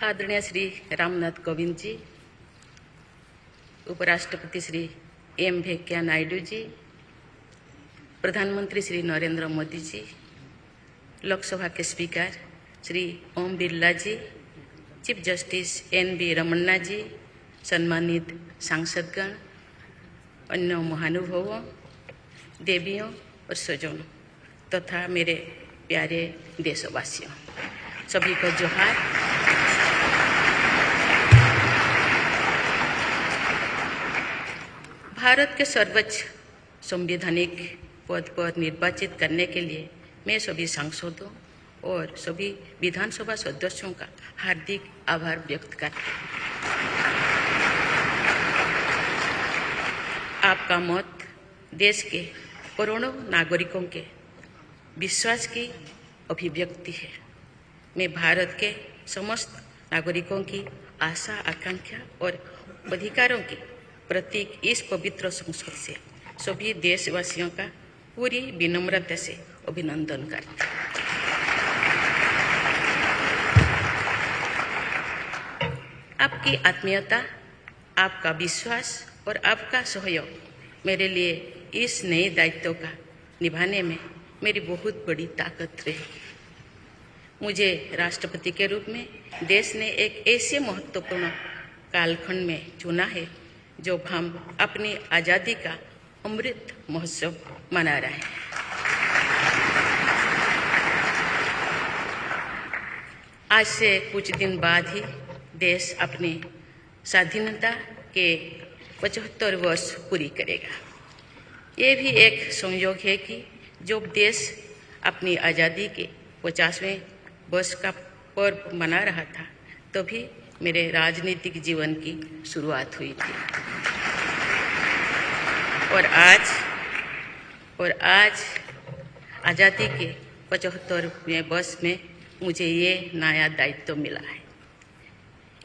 आदरणीय श्री रामनाथ कोविंद जी, उपराष्ट्रपति श्री एम वेंकैया नायडू जी, प्रधानमंत्री श्री नरेंद्र मोदी जी, लोकसभा के स्पीकर श्री ओम बिरला जी, चीफ जस्टिस एन.वी. रमन्ना जी, सम्मानित सांसदगण, अन्य महानुभावों, देवियों और स्वजनों तथा मेरे प्यारे देशवासियों, सभी को जोहार। भारत के सर्वोच्च संवैधानिक पद पर निर्वाचित करने के लिए मैं सभी सांसदों और सभी विधानसभा सदस्यों का हार्दिक आभार व्यक्त करती हूँ। आपका मत देश के करोड़ों नागरिकों के विश्वास की अभिव्यक्ति है। मैं भारत के समस्त नागरिकों की आशा, आकांक्षा और अधिकारों की प्रतीक इस पवित्र संसद से सभी देशवासियों का पूरी विनम्रता से अभिनंदन करता हूँ। आपकी आत्मीयता, आपका विश्वास और आपका सहयोग मेरे लिए इस नए दायित्व का निभाने में मेरी बहुत बड़ी ताकत रहेगी। मुझे राष्ट्रपति के रूप में देश ने एक ऐसे महत्वपूर्ण कालखंड में चुना है जब हम अपनी आज़ादी का अमृत महोत्सव मना रहे हैं। आज से कुछ दिन बाद ही देश अपनी स्वाधीनता के 75 वर्ष पूरी करेगा। ये भी एक संयोग है कि जब देश अपनी आज़ादी के 50वें वर्ष का पर्व मना रहा था तभी मेरे राजनीतिक जीवन की शुरुआत हुई थी। और आज आज़ादी के 75वें वर्ष में मुझे ये नया दायित्व मिला है।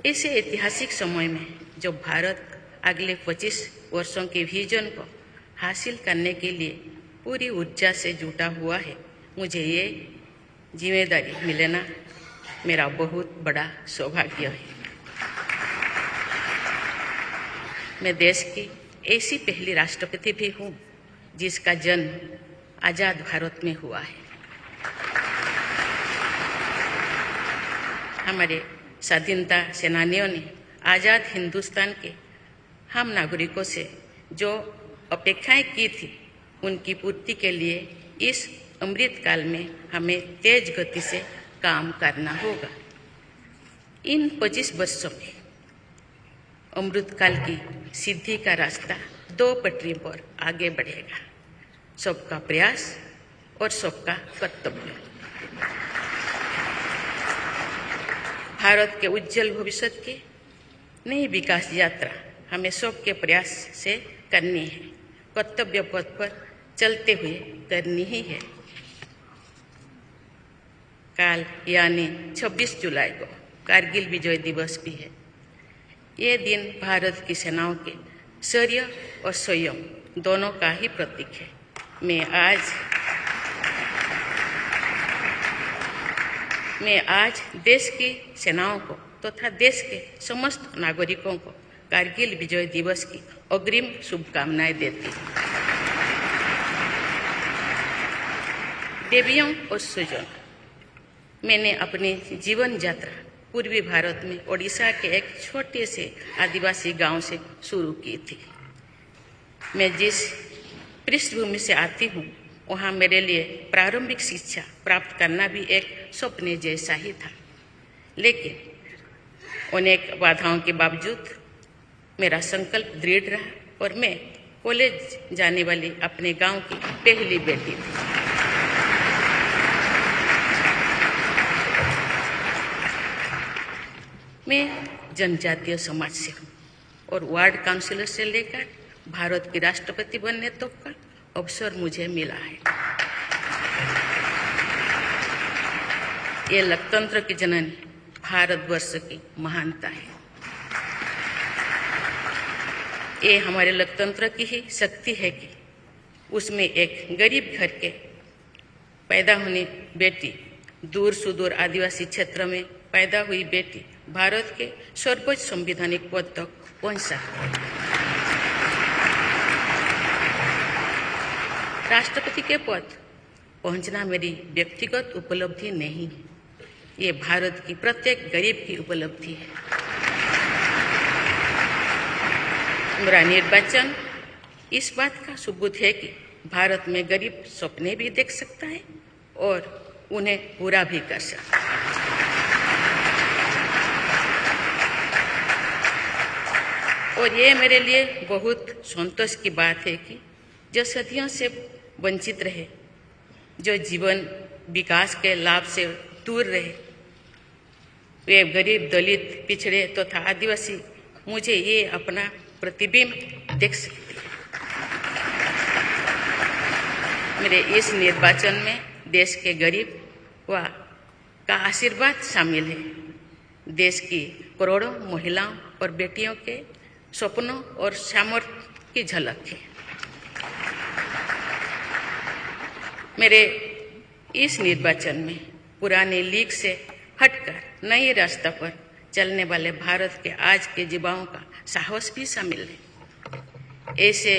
ऐसे ऐतिहासिक समय में जब भारत अगले 25 वर्षों के विजन को हासिल करने के लिए पूरी ऊर्जा से जुटा हुआ है, मुझे ये जिम्मेदारी मिलना मेरा बहुत बड़ा सौभाग्य है। मैं देश की ऐसी पहली राष्ट्रपति भी हूँ जिसका जन्म आज़ाद भारत में हुआ है। हमारे स्वाधीनता सेनानियों ने आज़ाद हिंदुस्तान के हम नागरिकों से जो अपेक्षाएं की थी उनकी पूर्ति के लिए इस अमृत काल में हमें तेज गति से काम करना होगा। इन 25 वर्षों में अमृत काल की सिद्धि का रास्ता 2 पटरी पर आगे बढ़ेगा, सबका प्रयास और सबका कर्तव्य। भारत के उज्जवल भविष्य की नई विकास यात्रा हमें सबके प्रयास से करनी है, कर्तव्य पथ पर चलते हुए करनी ही है। कल यानी 26 जुलाई को कारगिल विजय दिवस भी है। ये दिन भारत की सेनाओं के शौर्य और संयम दोनों का ही प्रतीक है। मैं आज देश की सेनाओं को तथा देश के समस्त नागरिकों को कारगिल विजय दिवस की अग्रिम शुभकामनाएं देती हूँ। देवियों और स्वजनों, मैंने अपनी जीवन यात्रा पूर्वी भारत में ओडिशा के एक छोटे से आदिवासी गांव से शुरू की थी। मैं जिस पृष्ठभूमि से आती हूँ वहाँ मेरे लिए प्रारंभिक शिक्षा प्राप्त करना भी एक सपने जैसा ही था, लेकिन अनेक बाधाओं के बावजूद मेरा संकल्प दृढ़ रहा और मैं कॉलेज जाने वाली अपने गांव की पहली बेटी थी। मैं जनजातीय समाज से हूँ और वार्ड काउंसिलर से लेकर भारत की राष्ट्रपति बनने तक का अवसर मुझे मिला है। ये लोकतंत्र की जननी भारतवर्ष की महानता है। ये हमारे लोकतंत्र की ही शक्ति है कि उसमें एक गरीब घर के पैदा होने बेटी, दूर सुदूर आदिवासी क्षेत्र में पैदा हुई बेटी भारत के सर्वोच्च संवैधानिक पद तक पहुंचा। राष्ट्रपति के पद पहुंचना मेरी व्यक्तिगत उपलब्धि नहीं है, ये भारत की प्रत्येक गरीब की उपलब्धि है। मेरा निर्वाचन इस बात का सबूत है कि भारत में गरीब सपने भी देख सकता है और उन्हें पूरा भी कर सकता है। और ये मेरे लिए बहुत संतोष की बात है कि जो सदियों से वंचित रहे, जो जीवन विकास के लाभ से दूर रहे, वे गरीब, दलित, पिछड़े तथा आदिवासी मुझे ये अपना प्रतिबिंब देख सकते हैं। मेरे इस निर्वाचन में देश के गरीब व का आशीर्वाद शामिल है। देश की करोड़ों महिलाओं और बेटियों के सपनों और सामर्थ्य की झलक है। मेरे इस निर्वाचन में पुरानी लीग से हटकर नए रास्ते पर चलने वाले भारत के आज के युवाओं का साहस भी शामिल है। ऐसे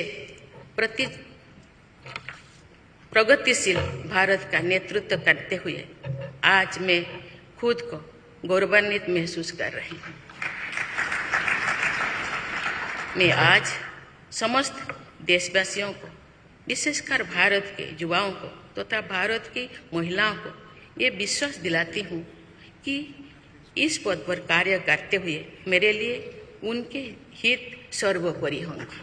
प्रगतिशील भारत का नेतृत्व करते हुए आज मैं खुद को गौरवान्वित महसूस कर रही हूँ। मैं आज समस्त देशवासियों को, विशेषकर भारत के युवाओं को तथा भारत की महिलाओं को ये विश्वास दिलाती हूँ कि इस पद पर कार्य करते हुए मेरे लिए उनके हित सर्वोपरि होंगे।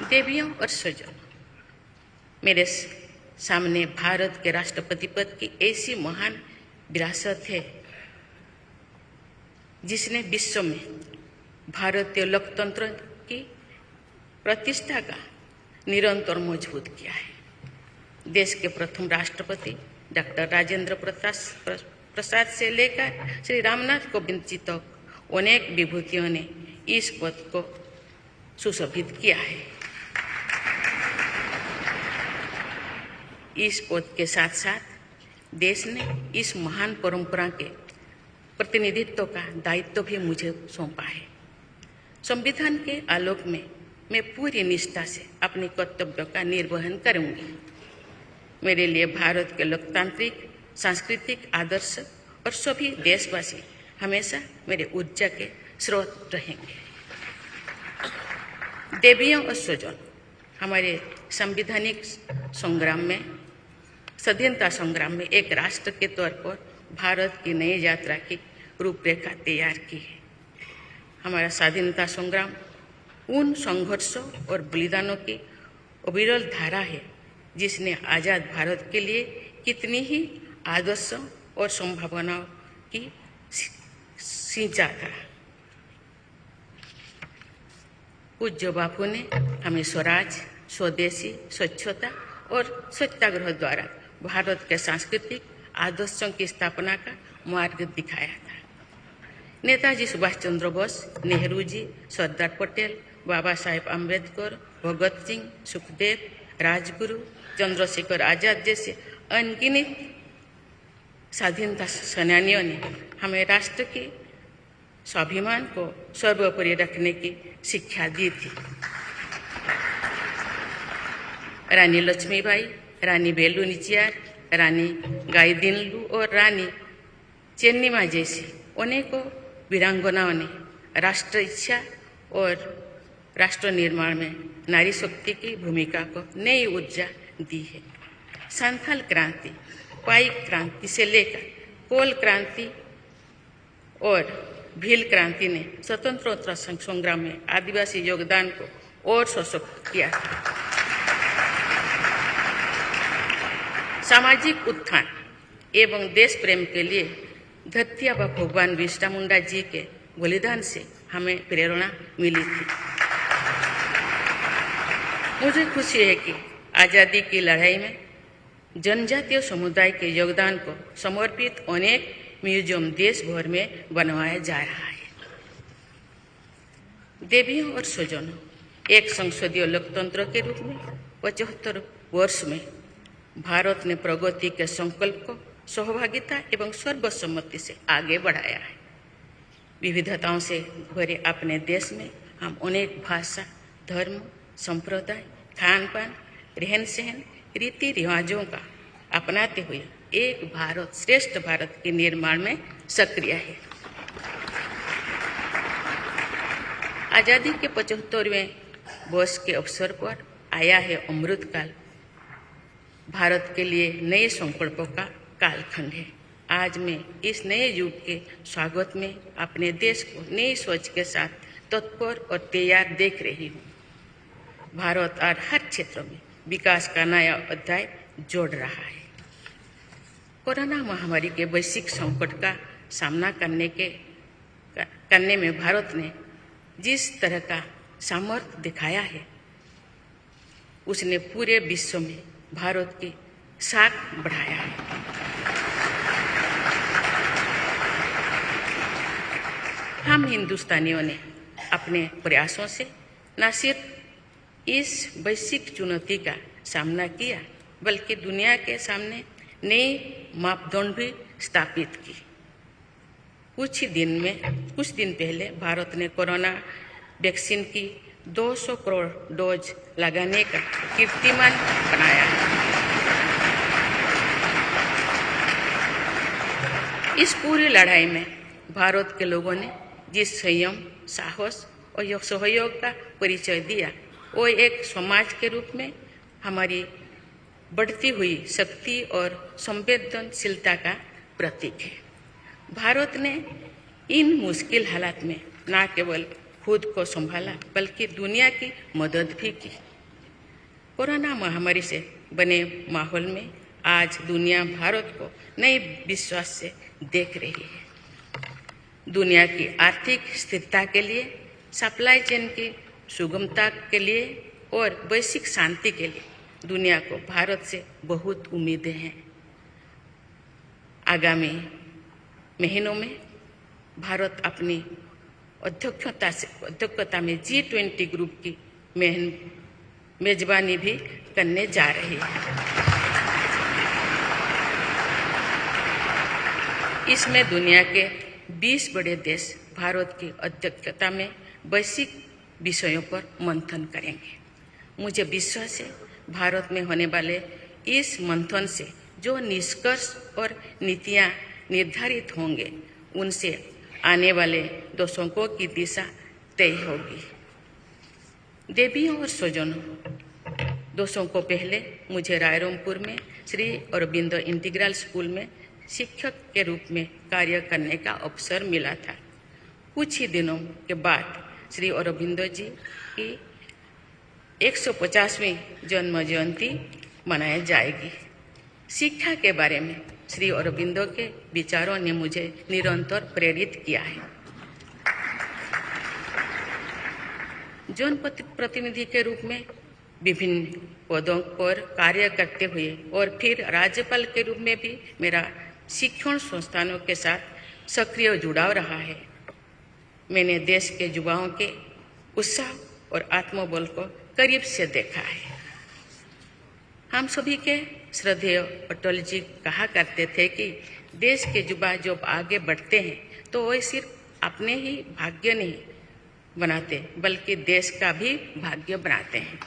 देवियों और स्वजनों, मेरे सामने भारत के राष्ट्रपति पद की ऐसी महान विरासत है जिसने विश्व में भारतीय लोकतंत्र की प्रतिष्ठा का निरंतर मजबूत किया है। देश के प्रथम राष्ट्रपति डॉक्टर राजेंद्र प्रसाद से लेकर श्री रामनाथ कोविंद जी तक अनेक विभूतियों ने इस पद को सुशोभित किया है। इस पद के साथ साथ देश ने इस महान परंपरा के प्रतिनिधित्व का दायित्व भी मुझे सौंपा है। संविधान के आलोक में मैं पूरी निष्ठा से अपने कर्तव्यों का निर्वहन करूंगी। मेरे लिए भारत के लोकतांत्रिक सांस्कृतिक आदर्श और सभी देशवासी हमेशा मेरे ऊर्जा के स्रोत रहेंगे। देवियों और स्वजन, हमारे संवैधानिक संग्राम में, स्वाधीनता संग्राम में एक राष्ट्र के तौर पर भारत की नई यात्रा की रूपरेखा तैयार की है। हमारा स्वाधीनता संग्राम उन संघर्षों और बलिदानों की अविरल धारा है जिसने आज़ाद भारत के लिए कितनी ही आदर्शों और संभावनाओं की सिंचा था। पूज्य बापू ने हमें स्वराज, स्वदेशी, स्वच्छता और सत्याग्रह द्वारा भारत के सांस्कृतिक आदर्शों की स्थापना का मार्ग दिखाया था। नेताजी सुभाष चंद्र बोस, नेहरू जी, सरदार पटेल, बाबा साहेब अम्बेडकर, भगत सिंह, सुखदेव, राजगुरु, चंद्रशेखर आजाद जैसे अनगिनत स्वाधीनता सेनानियों ने हमें राष्ट्र के स्वाभिमान को सर्वोपरि रखने की शिक्षा दी थी। रानी लक्ष्मीबाई, रानी वेलु नाचियार, रानी गाइदिन्लु और रानी चेन्निमा जैसी अनेकों वीरांगनाओं ने राष्ट्र इच्छा और राष्ट्र निर्माण में नारी शक्ति की भूमिका को नई ऊर्जा दी है। संथाल क्रांति, पाइक क्रांति से लेकर कोल क्रांति और भील क्रांति ने स्वतंत्रता संग्राम में आदिवासी योगदान को और सशक्त किया। सामाजिक उत्थान एवं देश प्रेम के लिए धरती आबा भगवान बिरसा मुंडा जी के बलिदान से हमें प्रेरणा मिली थी। मुझे खुशी है कि आज़ादी की लड़ाई में जनजातीय समुदाय के योगदान को समर्पित अनेक म्यूजियम देश भर में बनवाया जा रहा है। देवियों और स्वजनों, एक संसदीय लोकतंत्र के रूप में 75 वर्ष में भारत ने प्रगति के संकल्प को सहभागिता एवं सर्वसम्मति से आगे बढ़ाया है। विविधताओं से भरे अपने देश में हम अनेक भाषा, धर्म, संप्रदाय, खान पान, रहन सहन, रीति रिवाजों का अपनाते हुए एक भारत श्रेष्ठ भारत के निर्माण में सक्रिय है। आज़ादी के 75वें वर्ष के अवसर पर आया है अमृतकाल। भारत के लिए नए संकल्पों का कालखंड है। आज मैं इस नए युग के स्वागत में अपने देश को नई सोच के साथ तत्पर और तैयार देख रही हूँ। भारत आज हर क्षेत्र में विकास का नया अध्याय जोड़ रहा है। कोरोना महामारी के वैश्विक संकट का सामना करने में भारत ने जिस तरह का सामर्थ्य दिखाया है, उसने पूरे विश्व में भारत की साख बढ़ाया है। हम हिंदुस्तानियों ने अपने प्रयासों से न सिर्फ इस वैश्विक चुनौती का सामना किया, बल्कि दुनिया के सामने नए मापदंड भी स्थापित की। कुछ दिन पहले भारत ने कोरोना वैक्सीन की 200 करोड़ डोज लगाने का कीर्तिमान बनाया है। इस पूरी लड़ाई में भारत के लोगों ने जिस संयम, साहस और सहयोग का परिचय दिया, वो एक समाज के रूप में हमारी बढ़ती हुई शक्ति और संवेदनशीलता का प्रतीक है। भारत ने इन मुश्किल हालात में न केवल खुद को संभाला, बल्कि दुनिया की मदद भी की। कोरोना महामारी से बने माहौल में आज दुनिया भारत को नए विश्वास से देख रही है। दुनिया की आर्थिक स्थिरता के लिए, सप्लाई चेन की सुगमता के लिए और वैश्विक शांति के लिए दुनिया को भारत से बहुत उम्मीदें हैं। आगामी महीनों में भारत अपनी अध्यक्षता में G20 ग्रुप की मेजबानी भी करने जा रही है। इसमें दुनिया के 20 बड़े देश भारत की अध्यक्षता में वैश्विक विषयों पर मंथन करेंगे। मुझे विश्वास है भारत में होने वाले इस मंथन से जो निष्कर्ष और नीतियां निर्धारित होंगे, उनसे आने वाले दशकों की दिशा तय होगी। देवियों और स्वजनों, दशकों पहले मुझे रायरंगपुर में श्री अरबिंदो इंटीग्रल स्कूल में शिक्षक के रूप में कार्य करने का अवसर मिला था। कुछ ही दिनों के बाद श्री अरबिंदो जी की 150वीं जन्म जयंती मनाई जाएगी। शिक्षा के बारे में श्री अरबिंदो के विचारों ने मुझे निरंतर प्रेरित किया है। जन प्रतिनिधि के रूप में विभिन्न पदों पर कार्य करते हुए और फिर राज्यपाल के रूप में भी मेरा शिक्षण संस्थानों के साथ सक्रिय जुड़ाव रहा है। मैंने देश के युवाओं के उत्साह और आत्मबल को करीब से देखा है। हम सभी के श्रद्धेय अटल जी कहा करते थे कि देश के युवा जब आगे बढ़ते हैं तो वे सिर्फ अपने ही भाग्य नहीं बनाते, बल्कि देश का भी भाग्य बनाते हैं।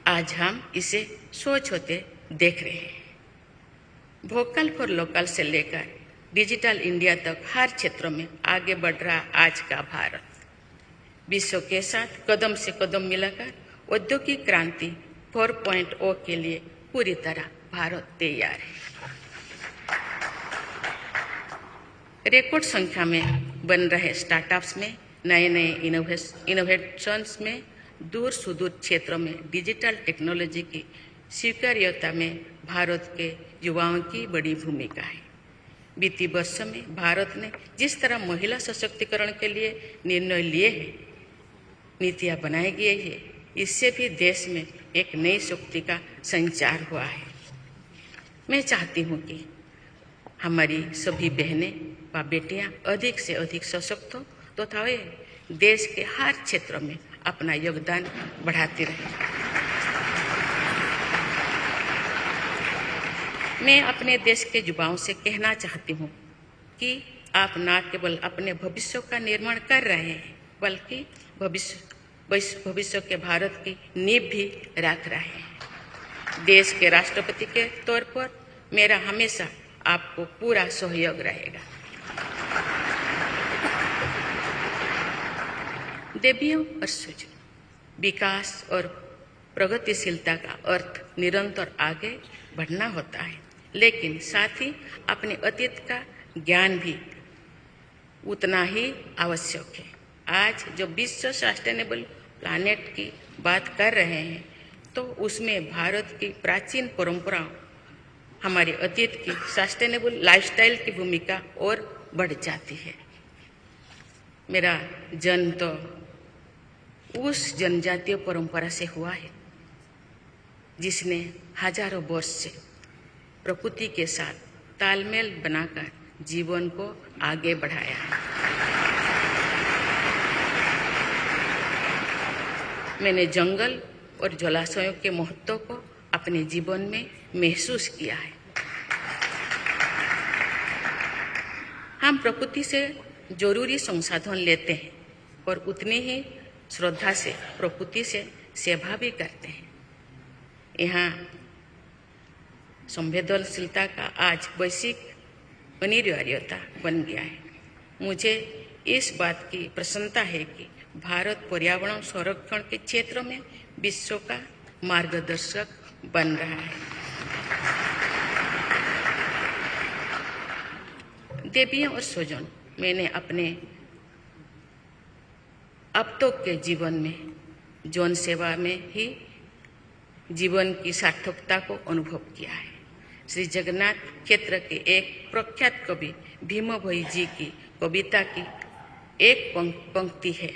आज हम इसे सोच होते देख रहे हैं। वोकल फॉर लोकल से लेकर डिजिटल इंडिया तक हर क्षेत्र में आगे बढ़ रहा आज का भारत विश्व के साथ कदम से कदम मिलाकर औद्योगिक क्रांति 4.0 के लिए पूरी तरह भारत तैयार है। रिकॉर्ड संख्या में बन रहे स्टार्टअप्स में, नए नए इनोवेशंस में, दूर सुदूर क्षेत्रों में डिजिटल टेक्नोलॉजी की स्वीकार्यता में भारत के युवाओं की बड़ी भूमिका है। बीती वर्षों में भारत ने जिस तरह महिला सशक्तिकरण के लिए निर्णय लिए हैं, नीतियां बनाई गई है, इससे भी देश में एक नई शक्ति का संचार हुआ है। मैं चाहती हूँ कि हमारी सभी बहनें व बेटियां अधिक से अधिक सशक्त हो तथा वे देश के हर क्षेत्र में अपना योगदान बढ़ाती रहें। मैं अपने देश के युवाओं से कहना चाहती हूँ कि आप न केवल अपने भविष्य का निर्माण कर रहे हैं, बल्कि भविष्य के भारत की नींव भी रख रहे हैं। देश के राष्ट्रपति के तौर पर मेरा हमेशा आपको पूरा सहयोग रहेगा। देवियों और सूजन, विकास और प्रगतिशीलता का अर्थ निरंतर आगे बढ़ना होता है, लेकिन साथ ही अपने अतीत का ज्ञान भी उतना ही आवश्यक है। आज जो विश्व सस्टेनेबल प्लैनेट की बात कर रहे हैं, तो उसमें भारत की प्राचीन परंपराओं, हमारे अतीत की सस्टेनेबल लाइफस्टाइल की भूमिका और बढ़ जाती है। मेरा जन्म तो उस जनजातीय परंपरा से हुआ है जिसने हजारों वर्ष से प्रकृति के साथ तालमेल बनाकर जीवन को आगे बढ़ाया है। मैंने जंगल और जलाशयों के महत्व को अपने जीवन में महसूस किया है। हम प्रकृति से जरूरी संसाधन लेते हैं और उतनी ही श्रद्धा से प्रकृति से सेवा भी करते हैं। यहाँ संवेदनशीलता का आज वैश्विक अनिवार्यता बन गया है। मुझे इस बात की प्रसन्नता है कि भारत पर्यावरण संरक्षण के क्षेत्र में विश्व का मार्गदर्शक बन रहा है। देवियों और स्वजन, मैंने अपने अब तक के जीवन में जन सेवा में ही जीवन की सार्थकता को अनुभव किया है। श्री जगन्नाथ क्षेत्र के एक प्रख्यात कवि भीम भोई जी की कविता की एक पंक्ति है,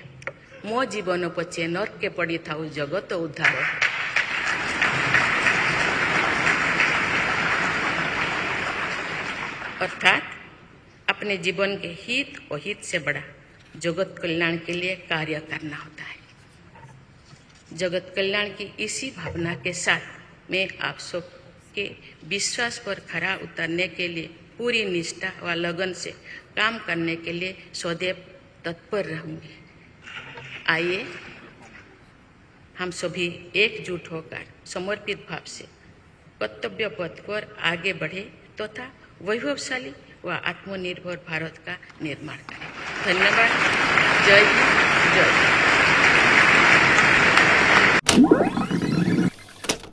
मो जीवन पचे नर्क के पड़ी था जगत उद्धार। अर्थात अपने जीवन के हित और हित से बड़ा जगत कल्याण के लिए कार्य करना होता है। जगत कल्याण की इसी भावना के साथ मैं आप सब के विश्वास पर खरा उतरने के लिए पूरी निष्ठा व लगन से काम करने के लिए सदैव तत्पर रहूंगी। आइए हम सभी एकजुट होकर समर्पित भाव से कर्तव्य पथ पर आगे बढ़े तथा वैभवशाली व आत्मनिर्भर भारत का निर्माण करें। धन्यवाद। जय हिंद, जय भारत।